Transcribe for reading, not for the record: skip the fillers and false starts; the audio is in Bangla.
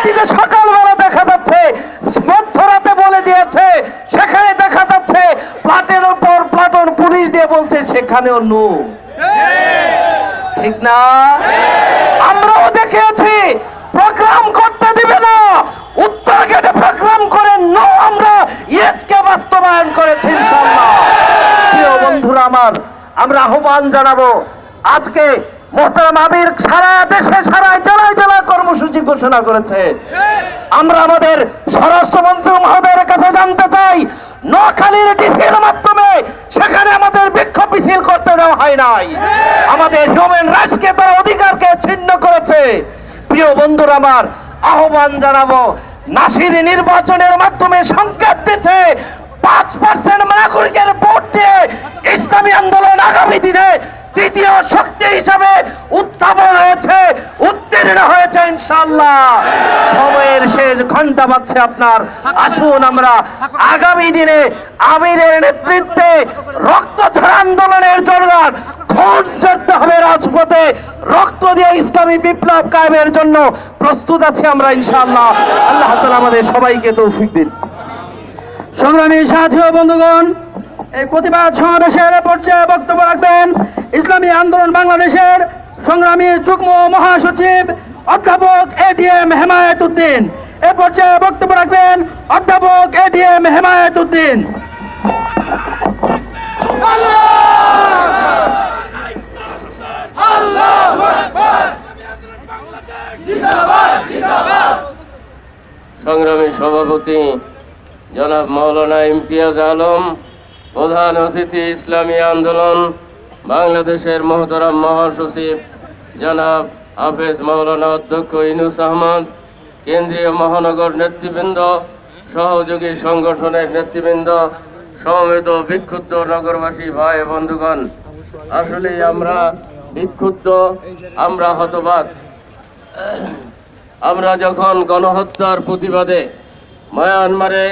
রাজনীতিতে সকালবেলা দেখা যাচ্ছে, মধ্যরাতে বলে দিয়েছে, সেখানে দেখা যাচ্ছে প্লাটের উপর প্লাটন পুলিশ দিয়ে বলছে সেখানেও নো। ঠিক না? আমরাও দেখেছি প্রোগ্রাম করতে দিবে না, উত্তর গেটে প্রোগ্রাম করে নো, আমরা ইয়েসকে বাস্তবায়ন করেছি ইনশাআল্লাহ। প্রিয় বন্ধুরা আমার, আমরা আহ্বান জানাবো, আজকে মোহতারাম আমির সারা দেশে সারা জেলায় জেলায় কর্মসূচি ঘোষণা করেছে। আমরা আমাদের স্বরাষ্ট্রমন্ত্রী মহোদয়ের কাছে জানতে চাই, নোয়াখালীর ডিসির মাধ্যমে সেখানে আমাদের বিক্ষোভ মিছিল করতে দেওয়া হয় নাই, আমাদের হিউম্যান রাইটসকে তারা অধিকারকে ছিন্ন করেছে। প্রিয় বন্ধুরা আমার, আহ্বান জানাবো, নাসির নির্বাচনের মাধ্যমে সংকেত দিচ্ছে 5% নাগরিকের ভোট দিয়ে ইসলামী আন্দোলন আগামী দিনে তৃতীয় শক্তি হিসাবে উত্থাপন হয়েছে, উত্তীর্ণ হয়েছে ইনশাআল্লাহ। সময়ের শেষ ঘন্টা বাজছে আপনার, আসুন আমরা আগামী দিনে আমিরের নেতৃত্বে রক্ত ঝরা আন্দোলনের জোরদার খোঁজ ধরতে হবে, রাজপথে রক্ত দিয়ে ইসলামী বিপ্লব কায়েমের জন্য প্রস্তুত আছি আমরা ইনশাআল্লাহ। আল্লাহ তাআলা আমাদের সবাইকে তৌফিক দিন। সংগ্রামী সাথী ও বন্ধুগণ, এই প্রতিবাদ সমাবেশের পর্যায়ে বক্তব্য রাখবেন ইসলামী আন্দোলন বাংলাদেশের সংগ্রামী যুগ্ম মহাসচিব অধ্যাপক এটিএম হেমায়েত উদ্দিন। এ পর্যায়ে বক্তব্য রাখবেন অধ্যাপক এটিএম হেমায়েত উদ্দিন। সংগ্রামী সভাপতি জনাব মাওলানা ইমতিয়াজ আলম, প্রধান অতিথি ইসলামী আন্দোলন বাংলাদেশের মোহতারাম মহাসচিব জনাব হাফেজ মাওলানা অধ্যক্ষ ইউনুস আহমদ, কেন্দ্রীয় মহানগর নেতৃবৃন্দ, সহযোগী সংগঠনের নেতৃবৃন্দ, সমবেত বিক্ষুব্ধ নগরবাসী ভাই বন্ধুগণ, আসলেই আমরা বিক্ষুব্ধ, আমরা হতবাক। আমরা যখন গণহত্যার প্রতিবাদে মায়ানমারে